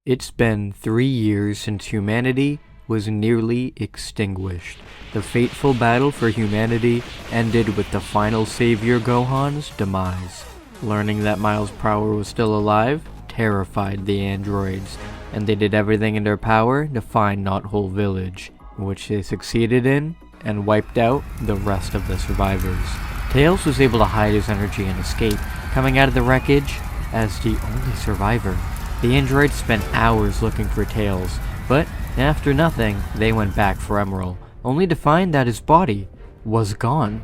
It's been 3 years since humanity was nearly extinguished. The fateful battle for humanity ended with the final savior Gohan's demise. Learning that Miles Prower was still alive terrified the androids, and they did everything in their power to find Knothole Village, which they succeeded in and wiped out the rest of the survivors. Tails was able to hide his energy and escape, coming out of the wreckage as the only survivor. The androids spent hours looking for Tails, but after nothing, they went back for Emerald, only to find that his body was gone.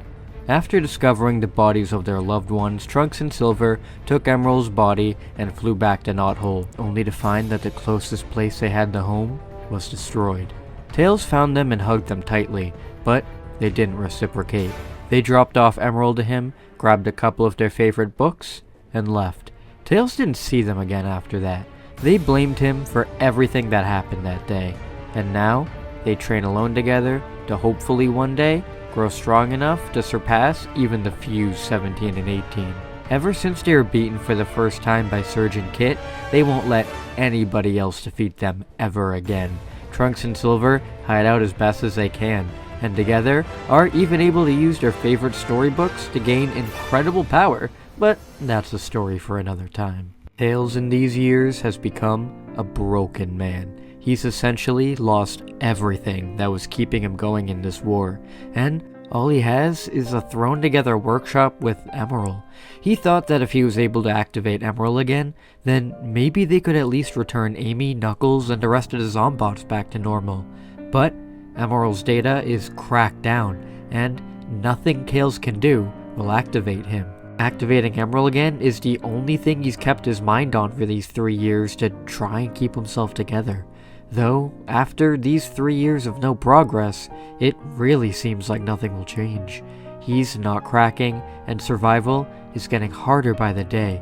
After discovering the bodies of their loved ones, Trunks and Silver took Emerald's body and flew back to Knothole, only to find that the closest place they had to home was destroyed. Tails found them and hugged them tightly, but they didn't reciprocate. They dropped off Emerald to him, grabbed a couple of their favorite books, and left. Tails didn't see them again after that. They blamed him for everything that happened that day, and now they train alone together to hopefully one day grow strong enough to surpass even the Fuse 17 and 18. Ever since they were beaten for the first time by Surge and Kit, they won't let anybody else defeat them ever again. Trunks and Silver hide out as best as they can, and together are even able to use their favorite storybooks to gain incredible power, but that's a story for another time. Tails in these years has become a broken man. He's essentially lost everything that was keeping him going in this war, and all he has is a thrown together workshop with Emerald. He thought that if he was able to activate Emerald again, then maybe they could at least return Amy, Knuckles, and the rest of the Zombots back to normal. But Emerald's data is cracked down, and nothing Tails can do will activate him. Activating Emerald again is the only thing he's kept his mind on for these 3 years to try and keep himself together. Though, after these 3 years of no progress, it really seems like nothing will change. He's not cracking, and survival is getting harder by the day.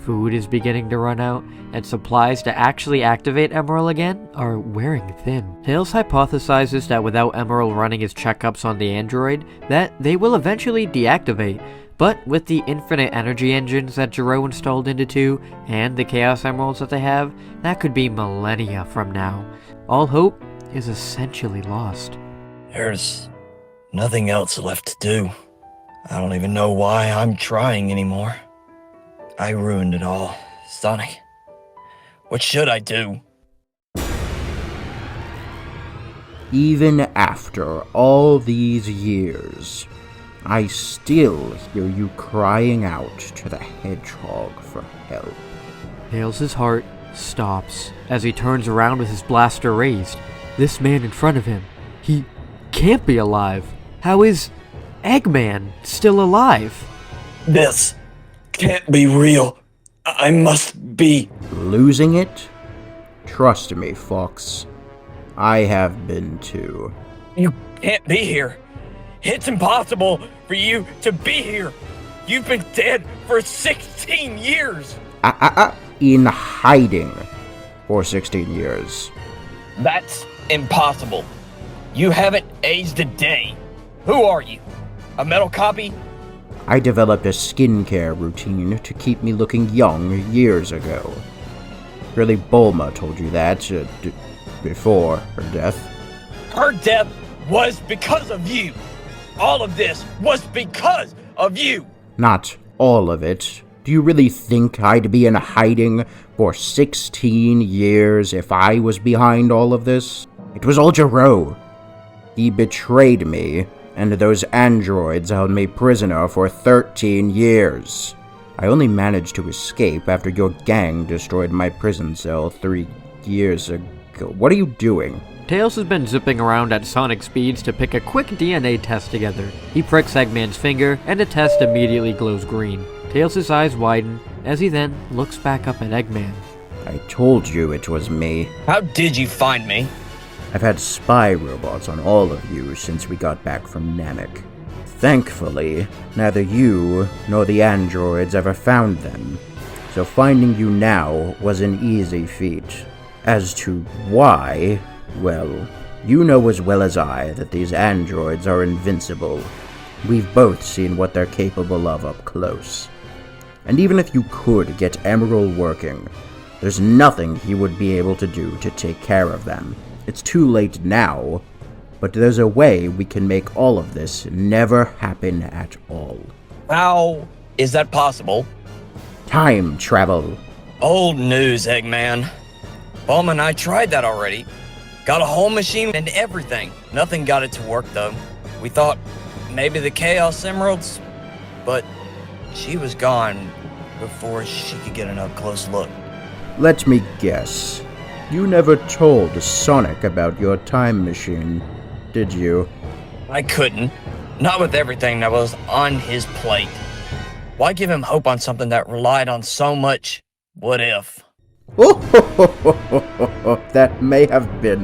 Food is beginning to run out, and supplies to actually activate Emerald again are wearing thin. Tails hypothesizes that without Emerald running his checkups on the android, that they will eventually deactivate. But with the infinite energy engines that Jiro installed into 2, and the Chaos Emeralds that they have, that could be millennia from now. All hope is essentially lost. There's nothing else left to do. I don't even know why I'm trying anymore. I ruined it all. Sonic, what should I do? Even after all these years, I still hear you crying out to the hedgehog for help. Tails' heart stops as he turns around with his blaster raised. This man in front of him, he can't be alive. How is Eggman still alive? This can't be real. I must be losing it? Trust me, Fox. I have been too. You can't be here. It's impossible for you to be here. You've been dead for 16 years. In hiding for 16 years. That's impossible. You haven't aged a day. Who are you? A metal copy? I developed a skincare routine to keep me looking young years ago. Really, Bulma told you that before her death. Her death was because of you. All of this was because of you! Not all of it. Do you really think I'd be in hiding for 16 years if I was behind all of this? It was all Jiro. He betrayed me, and those androids held me prisoner for 13 years. I only managed to escape after your gang destroyed my prison cell 3 years ago. What are you doing? Tails has been zipping around at sonic speeds to pick a quick DNA test together. He pricks Eggman's finger, and the test immediately glows green. Tails' eyes widen as he then looks back up at Eggman. I told you it was me. How did you find me? I've had spy robots on all of you since we got back from Namek. Thankfully, neither you nor the androids ever found them, so finding you now was an easy feat. As to why, well, you know as well as I that these androids are invincible. We've both seen what they're capable of up close. And even if you could get Emerald working, There's nothing he would be able to do to take care of them. It's too late now, but there's a way we can make all of this never happen at all. How is that possible? Time travel. Old news, Eggman. Bulma and I tried that already. Got a whole machine and everything. Nothing got it to work, though. We thought maybe the Chaos Emeralds, but she was gone before she could get an up-close look. Let me guess. You never told Sonic about your time machine, did you? I couldn't. Not with everything that was on his plate. Why give him hope on something that relied on so much what if? That may have been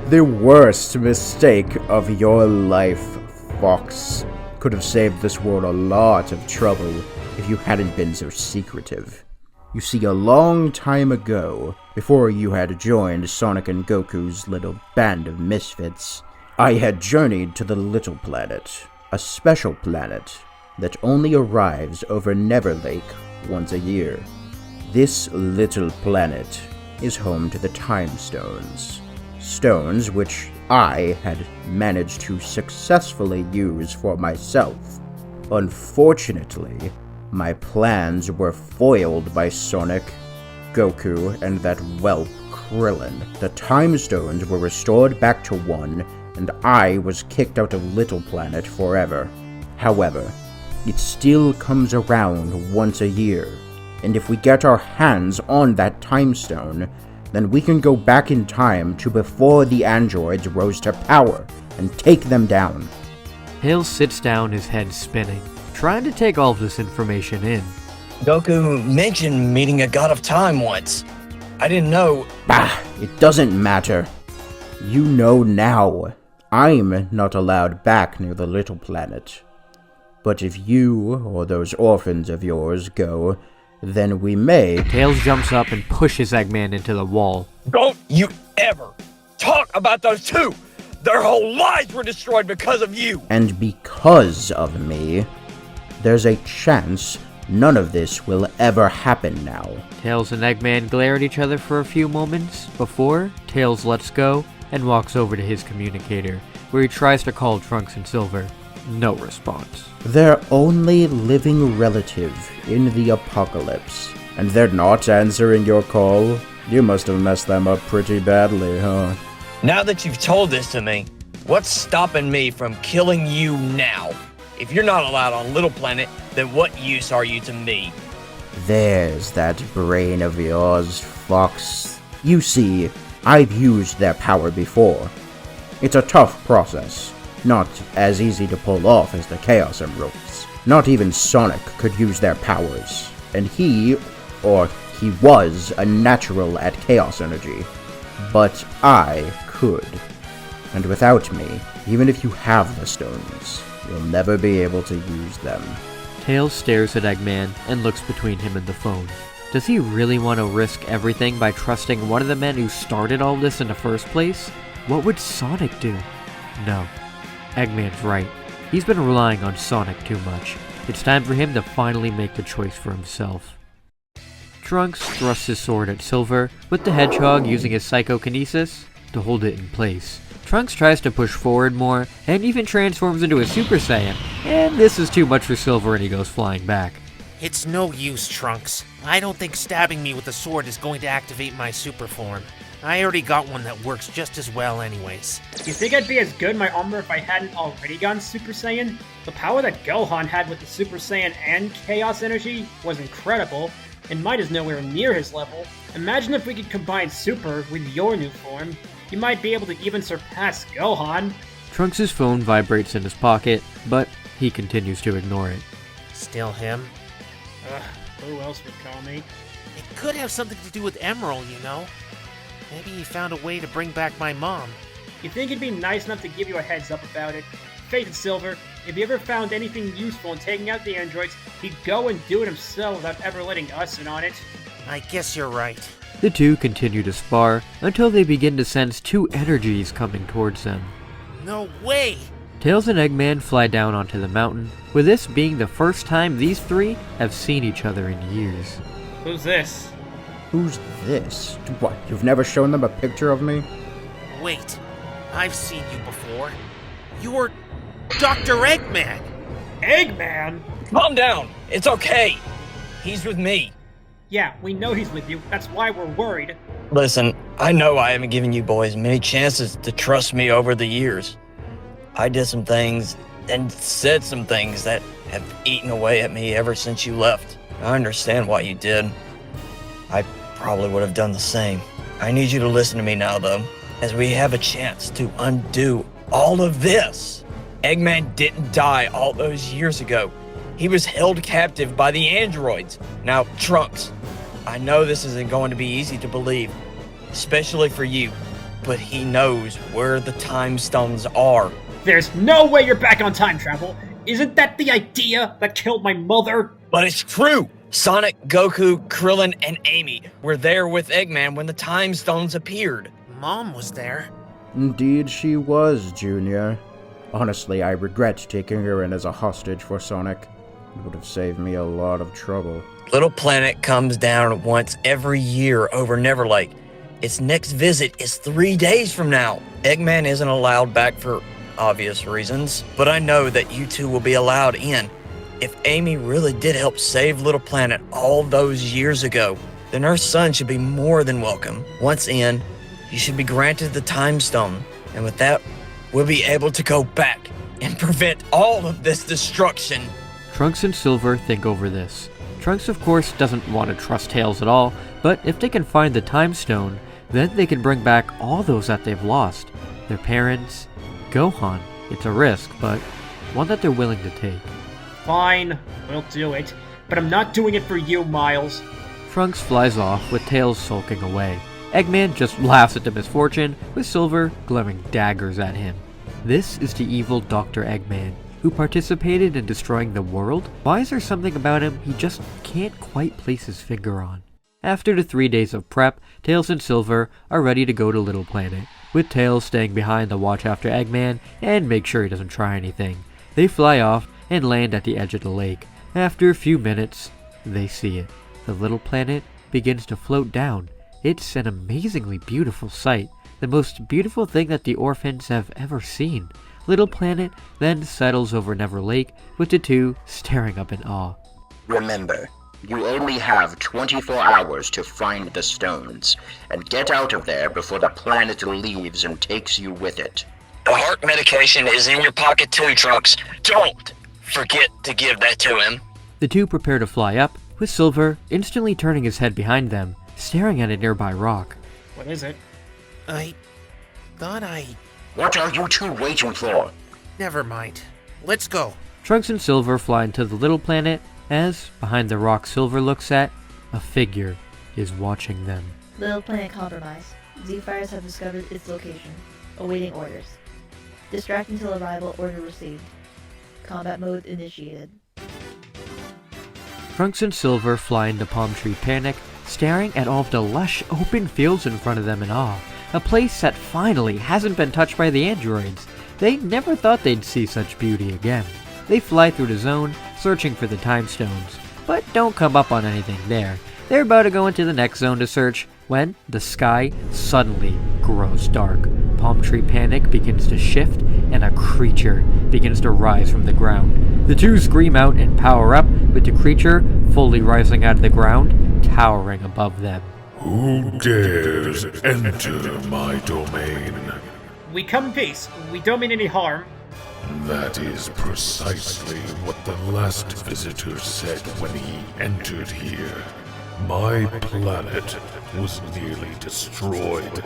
the worst mistake of your life, Fox. Could have saved this world a lot of trouble if you hadn't been so secretive. You see, a long time ago, before you had joined Sonic and Goku's little band of misfits, I had journeyed to the Little Planet, a special planet that only arrives over Never Lake once a year. This little planet is home to the Time Stones. Stones which I had managed to successfully use for myself. Unfortunately, my plans were foiled by Sonic, Goku, and that whelp Krillin. The Time Stones were restored back to 1, and I was kicked out of Little Planet forever. However, it still comes around once a year, and if we get our hands on that Time Stone, then we can go back in time to before the androids rose to power and take them down. Tails sits down, his head spinning, trying to take all of this information in. Goku mentioned meeting a god of time once. I didn't know. Bah, it doesn't matter. You know now. I'm not allowed back near the Little Planet. But if you or those orphans of yours go, then we may. Tails jumps up and pushes Eggman into the wall. Don't you ever talk about those two! Their whole lives were destroyed because of you! And because of me, there's a chance none of this will ever happen now. Tails and Eggman glare at each other for a few moments before Tails lets go and walks over to his communicator, where he tries to call Trunks and Silver. No response. Their only living relative in the apocalypse. And they're not answering your call? You must have messed them up pretty badly, huh? Now that you've told this to me, what's stopping me from killing you now? If you're not allowed on Little Planet, then what use are you to me? There's that brain of yours, Fox. You see, I've used their power before. It's a tough process. Not as easy to pull off as the Chaos Emeralds. Not even Sonic could use their powers. And he was, a natural at Chaos Energy. But I could. And without me, even if you have the stones, you'll never be able to use them. Tails stares at Eggman and looks between him and the phone. Does he really want to risk everything by trusting one of the men who started all this in the first place? What would Sonic do? No. Eggman's right. He's been relying on Sonic too much. It's time for him to finally make the choice for himself. Trunks thrusts his sword at Silver, with the Hedgehog using his psychokinesis to hold it in place. Trunks tries to push forward more, and even transforms into a Super Saiyan, and this is too much for Silver and he goes flying back. It's no use, Trunks. I don't think stabbing me with the sword is going to activate my super form. I already got one that works just as well anyways. You think I'd be as good in my armor if I hadn't already gone Super Saiyan? The power that Gohan had with the Super Saiyan and Chaos Energy was incredible, and might is nowhere near his level. Imagine if we could combine Super with your new form. You might be able to even surpass Gohan. Trunks' phone vibrates in his pocket, but he continues to ignore it. Still him? Who else would call me? It could have something to do with Emerald, you know? Maybe he found a way to bring back my mom. You think he'd be nice enough to give you a heads up about it? Face it, Silver, if he ever found anything useful in taking out the androids, he'd go and do it himself without ever letting us in on it. I guess you're right. The two continue to spar until they begin to sense two energies coming towards them. No way! Tails and Eggman fly down onto the mountain, with this being the first time these three have seen each other in years. Who's this? Who's this? What, you've never shown them a picture of me? Wait, I've seen you before. You're Dr. Eggman! Eggman? Calm down. It's okay. He's with me. Yeah, we know he's with you. That's why we're worried. Listen, I know I haven't given you boys many chances to trust me over the years. I did some things and said some things that have eaten away at me ever since you left. I understand why you did. I probably would have done the same. I need you to listen to me now, though, as we have a chance to undo all of this. Eggman didn't die all those years ago. He was held captive by the androids. Now, Trunks, I know this isn't going to be easy to believe, especially for you, but he knows where the time stones are. There's no way you're back on time travel. Isn't that the idea that killed my mother? But it's true! Sonic, Goku, Krillin, and Amy were there with Eggman when the time stones appeared. Mom was there. Indeed she was, Junior. Honestly, I regret taking her in as a hostage for Sonic. It would have saved me a lot of trouble. Little Planet comes down once every year over Never Lake. Its next visit is 3 days from now. Eggman isn't allowed back for obvious reasons, but I know that you two will be allowed in. If Amy really did help save Little Planet all those years ago, then her son should be more than welcome. Once in, you should be granted the Time Stone, and with that, we'll be able to go back and prevent all of this destruction. Trunks and Silver think over this. Trunks, of course, doesn't want to trust Tails at all, but if they can find the Time Stone, then they can bring back all those that they've lost. Their parents, Gohan. It's a risk, but one that they're willing to take. Fine, we'll do it. But I'm not doing it for you, Miles. Trunks flies off with Tails sulking away. Eggman just laughs at the misfortune, with Silver glaring daggers at him. This is the evil Dr. Eggman, who participated in destroying the world. Why is there something about him he just can't quite place his finger on? After the 3 days of prep, Tails and Silver are ready to go to Little Planet, with Tails staying behind to watch after Eggman and make sure he doesn't try anything. They fly off and land at the edge of the lake. After a few minutes, they see it. The little planet begins to float down. It's an amazingly beautiful sight, the most beautiful thing that the orphans have ever seen. Little Planet then settles over Never Lake, with the two staring up in awe. Remember, you only have 24 hours to find the stones, and get out of there before the planet leaves and takes you with it. The heart medication is in your pocket too, Trunks. Don't forget to give that to him. The two prepare to fly up, with Silver instantly turning his head behind them, staring at a nearby rock. What is it? I thought What are you two waiting for? Never mind. Let's go. Trunks and Silver fly into the Little Planet, as, behind the rock Silver looks at, a figure is watching them. Little Planet compromised. Z-Fires have discovered its location. Awaiting orders. Distract until arrival. Order received. Combat mode initiated. Trunks and Silver fly into Palm Tree Panic, staring at all of the lush open fields in front of them in awe. A place that finally hasn't been touched by the androids. They never thought they'd see such beauty again. They fly through the zone, searching for the time stones, but don't come up on anything there. They're about to go into the next zone to search, when the sky suddenly grows dark. Palm Tree Panic begins to shift, and a creature begins to rise from the ground. The two scream out and power up, with the creature fully rising out of the ground, towering above them. Who dares enter my domain? We come in peace. We don't mean any harm. That is precisely what the last visitor said when he entered here. My planet was nearly destroyed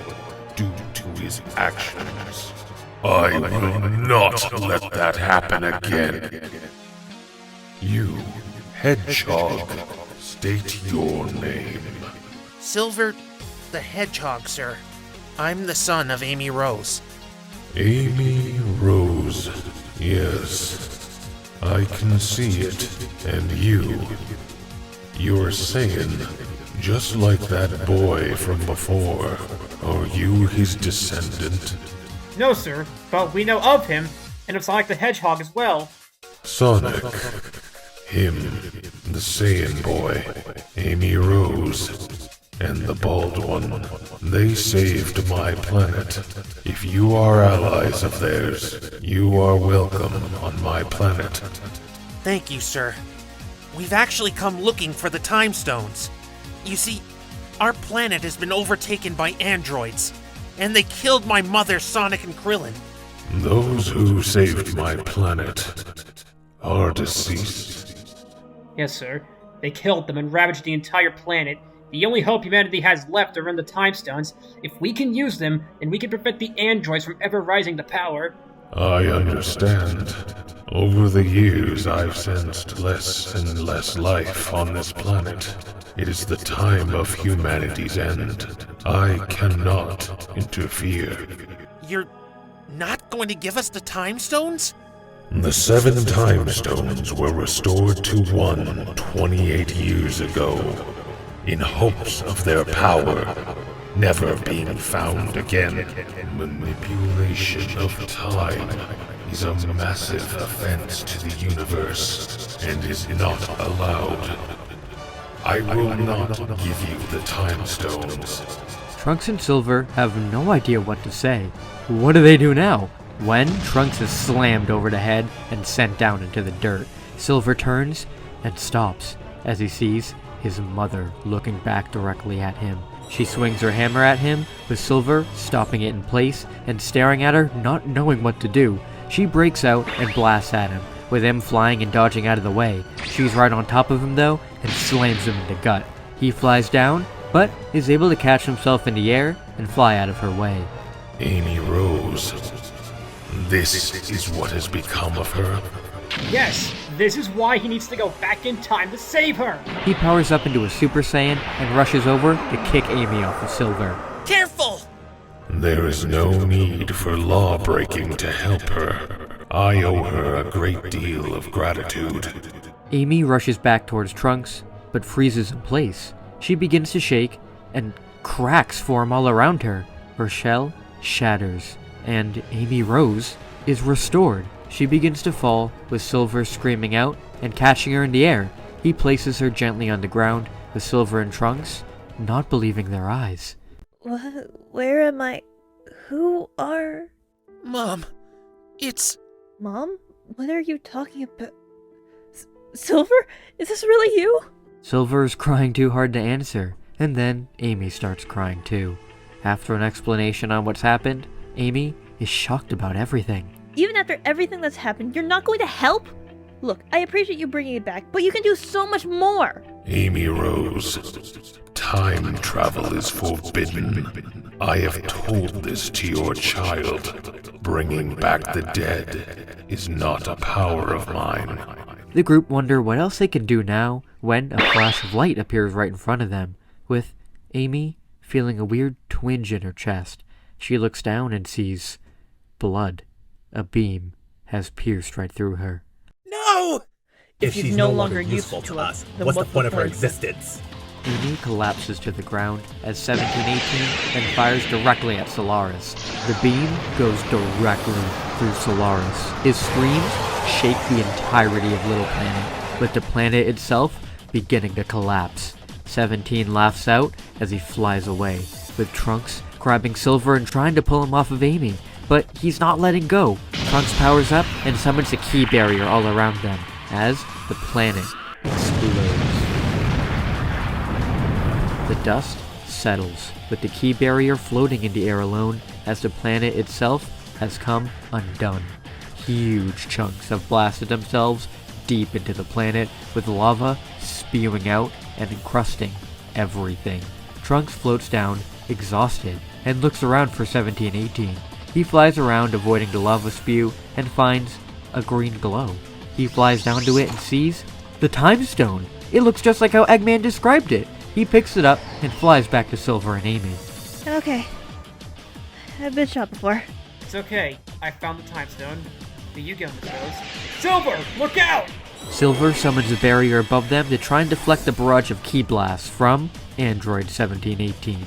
due to his actions. I will not let that happen again. You, Hedgehog, state your name. Silver the Hedgehog, sir. I'm the son of Amy Rose. Amy Rose, yes. I can see it. And you're Saiyan, just like that boy from before. Are you his descendant? No, sir, but we know of him, and of Sonic the Hedgehog as well. Sonic. Him, the Saiyan boy. Amy Rose. and the Bald One. They saved my planet. If you are allies of theirs, you are welcome on my planet. Thank you, sir. We've actually come looking for the Time Stones. You see, our planet has been overtaken by androids, and they killed my mother, Sonic and Krillin. Those who saved my planet are deceased. Yes, sir. They killed them and ravaged the entire planet. The only hope humanity has left are in the Time Stones. If we can use them, then we can prevent the androids from ever rising to power. I understand. Over the years, I've sensed less and less life on this planet. It is the time of humanity's end. I cannot interfere. You're not going to give us the Time Stones? The 7 Time Stones were restored to 1 28 years ago, in hopes of their power never being found again. Manipulation of time is a massive offense to the universe and is not allowed. I will not give you the Time Stones. Trunks and Silver have no idea what to say. What do they do now? When Trunks is slammed over the head and sent down into the dirt, Silver turns and stops as he sees his mother looking back directly at him. She swings her hammer at him, with Silver stopping it in place and staring at her, not knowing what to do. She breaks out and blasts at him, with him flying and dodging out of the way. She's right on top of him though, and slams him in the gut. He flies down, but is able to catch himself in the air and fly out of her way. Amy Rose. This is what has become of her. Yes, this is why he needs to go back in time to save her. He powers up into a Super Saiyan and rushes over to kick Amy off of Silver. Careful! There is no need for law breaking to help her. I owe her a great deal of gratitude. Amy rushes back towards Trunks, but freezes in place. She begins to shake, and cracks form all around her. Her shell shatters, and Amy Rose is restored. She begins to fall, with Silver screaming out and catching her in the air. He places her gently on the ground, with Silver and Trunks not believing their eyes. What? Where am I? Who are... Mom, it's... Mom? What are you talking about? Silver? Is this really you? Silver is crying too hard to answer, and then Amy starts crying too. After an explanation on what's happened, Amy is shocked about everything. Even after everything that's happened, you're not going to help? Look, I appreciate you bringing it back, but you can do so much more! Amy Rose, time travel is forbidden. I have told this to your child. Bringing back the dead is not a power of mine. The group wonder what else they can do now when a flash of light appears right in front of them, with Amy feeling a weird twinge in her chest. She looks down and sees blood. A beam has pierced right through her. No! If she's no longer useful to us, then what's the point of her existence? Amy collapses to the ground as 1718 then fires directly at Solaris. The beam goes directly through Solaris. His screams shake the entirety of Little Planet, with the planet itself beginning to collapse. 17 laughs out as he flies away, with Trunks grabbing Silver and trying to pull him off of Amy, but he's not letting go. Trunks powers up and summons a key barrier all around them as the planet explodes. The dust settles, with the key barrier floating in the air alone as the planet itself has come undone. Huge chunks have blasted themselves deep into the planet, with lava spewing out and encrusting everything. Trunks floats down, exhausted, and looks around for 1718. He flies around avoiding the lava spew and finds a green glow. He flies down to it and sees the Time Stone. It looks just like how Eggman described it. He picks it up and flies back to Silver and Amy. Okay. I've been shot before. It's okay. I found the Time Stone. Here you go, Miss Rose. Silver, look out! Silver summons a barrier above them to try and deflect the barrage of key blasts from Android 1718.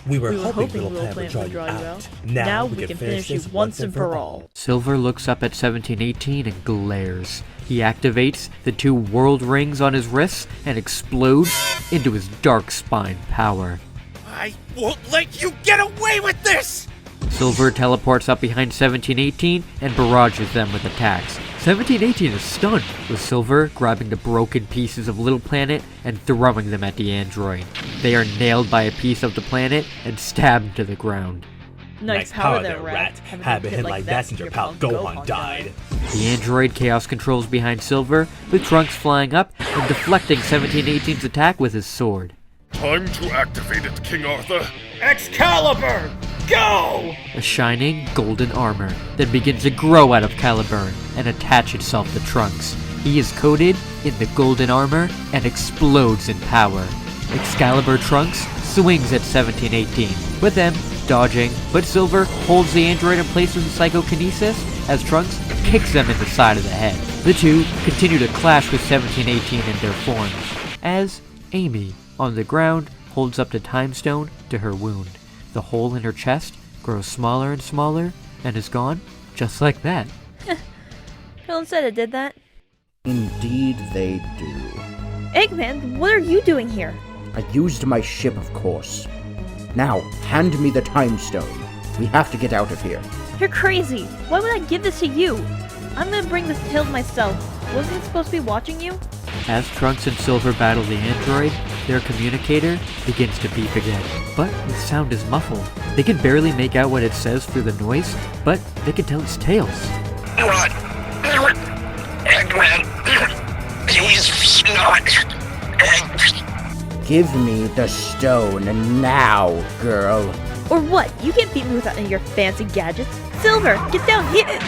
We were hoping Little Planet would draw you out. Now we can finish you once and for all. Silver looks up at 1718 and glares. He activates the 2 world rings on his wrists and explodes into his dark spine power. I won't let you get away with this! Silver teleports up behind 1718 and barrages them with attacks. 1718 is stunned, with Silver grabbing the broken pieces of Little Planet and throwing them at the android. They are nailed by a piece of the planet and stabbed to the ground. Nice power there, rat. Having hit like that since your pal Gohan died. The android chaos controls behind Silver, with Trunks flying up and deflecting 1718's attack with his sword. Time to activate it, King Arthur. Excalibur! Go! A shining golden armor then begins to grow out of Caliburn and attach itself to Trunks. He is coated in the golden armor and explodes in power. Excalibur Trunks swings at 1718, with them dodging, but Silver holds the android in place with psychokinesis as Trunks kicks them in the side of the head. The two continue to clash with 1718 in their forms, as Amy, on the ground, holds up the time stone to her wound. The hole in her chest grows smaller and smaller and is gone just like that. Villain said it did that. Indeed they do. Eggman, what are you doing here? I used my ship, of course. Now, hand me the time stone. We have to get out of here. You're crazy. Why would I give this to you? I'm gonna bring this tail myself. Wasn't it supposed to be watching you? As Trunks and Silver battle the android, their communicator begins to beep again, but the sound is muffled. They can barely make out what it says through the noise, but they can tell it's Tails. Run! Eggman! He's not! Give me the stone now, girl. Or what? You can't beat me without any of your fancy gadgets. Silver, get down here!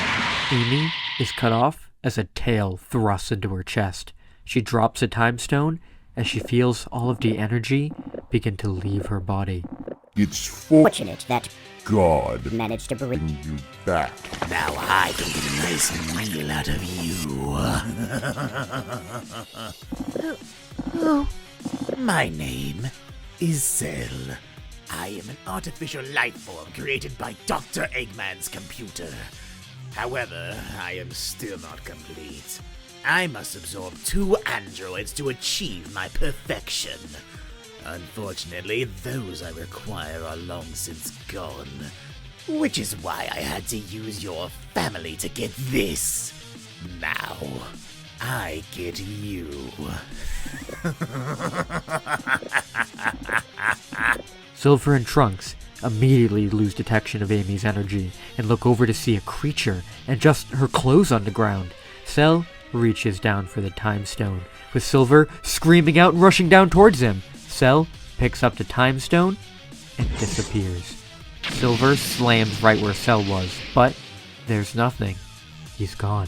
Amy is cut off as a tail thrusts into her chest. She drops a time stone as she feels all of the energy begin to leave her body. It's Fortunate that God managed to bring you back. Now I can get a nice meal out of you. Oh. My name is Cell. I am an artificial life form created by Dr. Eggman's computer. However, I am still not complete. I must absorb 2 androids to achieve my perfection. Unfortunately, those I require are long since gone. Which is why I had to use your family to get this. Now, I get you. Silver and Trunks immediately lose detection of Amy's energy and look over to see a creature and just her clothes on the ground. Cell reaches down for the time stone, with Silver screaming out and rushing down towards him. Cell picks up the time stone and disappears. Silver slams right where Cell was, but there's nothing. He's gone.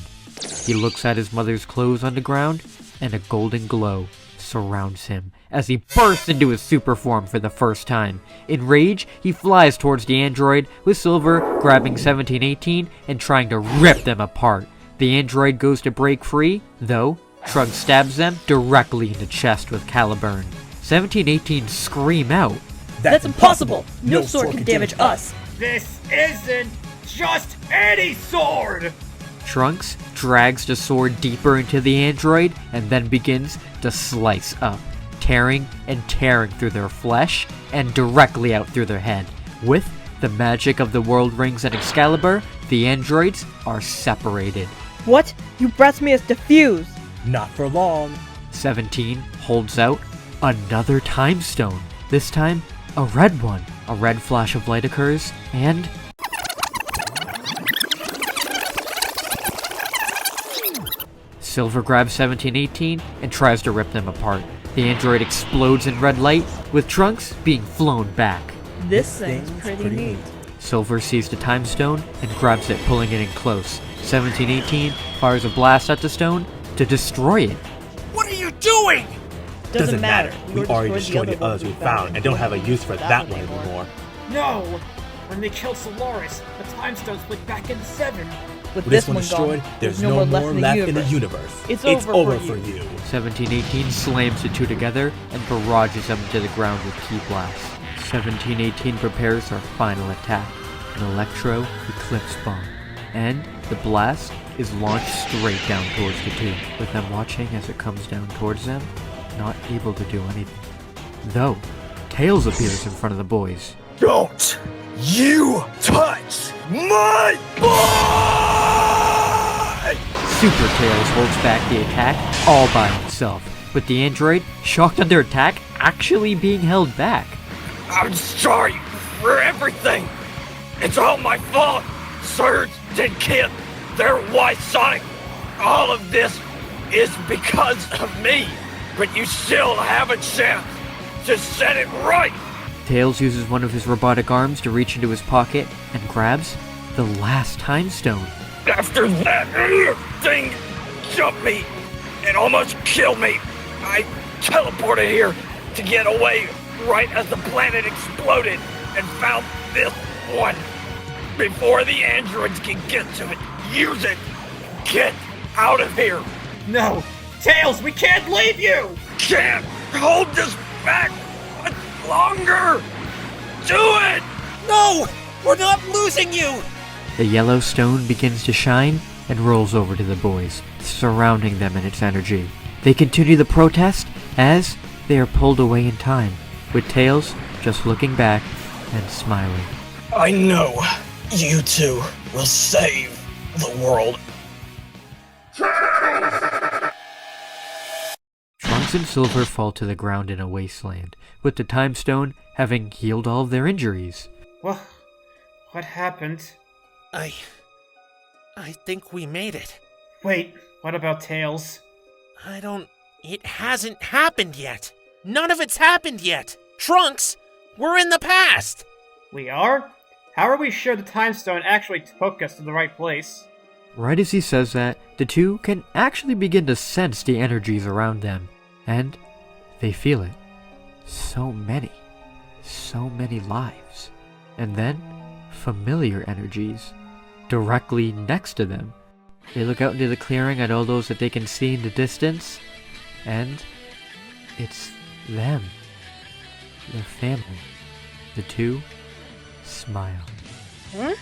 He looks at his mother's clothes on the ground, and a golden glow surrounds him as he bursts into his super form for the first time. In rage, he flies towards the android, with Silver grabbing 1718 and trying to rip them apart. The android goes to break free, though Trunks stabs them directly in the chest with Caliburn. 1718 scream out, That's impossible! No sword can damage us! This isn't just any sword! Trunks drags the sword deeper into the android and then begins to slice up, tearing and tearing through their flesh and directly out through their head. With the magic of the World Rings and Excalibur, the androids are separated. What? You brats made us defuse! Not for long. 17 holds out another time stone, this time a red one. A red flash of light occurs, and Silver grabs 1718 and tries to rip them apart. The android explodes in red light, with Trunks being flown back. This thing's pretty neat. Silver sees the time stone and grabs it, pulling it in close. 1718 fires a blast at the stone to destroy it. What are you doing? Doesn't matter. We already destroyed the others we found and don't have a use for that one anymore. No! When they killed Solaris, the time stone split back into 7. With this one destroyed, there's no more left in the universe. It's over for you. 1718 slams the two together and barrages them to the ground with ki blasts. 1718 prepares her final attack, an Electro Eclipse Bomb, and the blast is launched straight down towards the two, with them watching as it comes down towards them, not able to do anything. Though, Tails appears in front of the boys. Don't you touch my boy! Super Tails holds back the attack all by himself, with the android, shocked under attack, actually being held back. I'm sorry for everything. It's all my fault. Surge and Kid, they're why Sonic. All of this is because of me. But you still have a chance to set it right. Tails uses one of his robotic arms to reach into his pocket and grabs the last time stone. After that thing jumped me and almost killed me, I teleported here to get away right as the planet exploded and found this one. Before the androids can get to it, use it. Get out of here. No! Tails, we can't leave you! Can't hold this back much longer. Do it! No! We're not losing you! The yellow stone begins to shine and rolls over to the boys, surrounding them in its energy. They continue the protest as they are pulled away in time, with Tails just looking back and smiling. I know you two will save the world. Trunks and Silver fall to the ground in a wasteland, with the time stone having healed all of their injuries. Well, what happened? I think we made it. Wait, what about Tails? It hasn't happened yet. None of it's happened yet. Trunks, we're in the past. We are? How are we sure the time stone actually took us to the right place? Right as he says that, the two can actually begin to sense the energies around them, and they feel it. So many lives. And then, familiar energies directly next to them. They look out into the clearing at all those that they can see in the distance, and it's them. Their family. The two smile. Huh?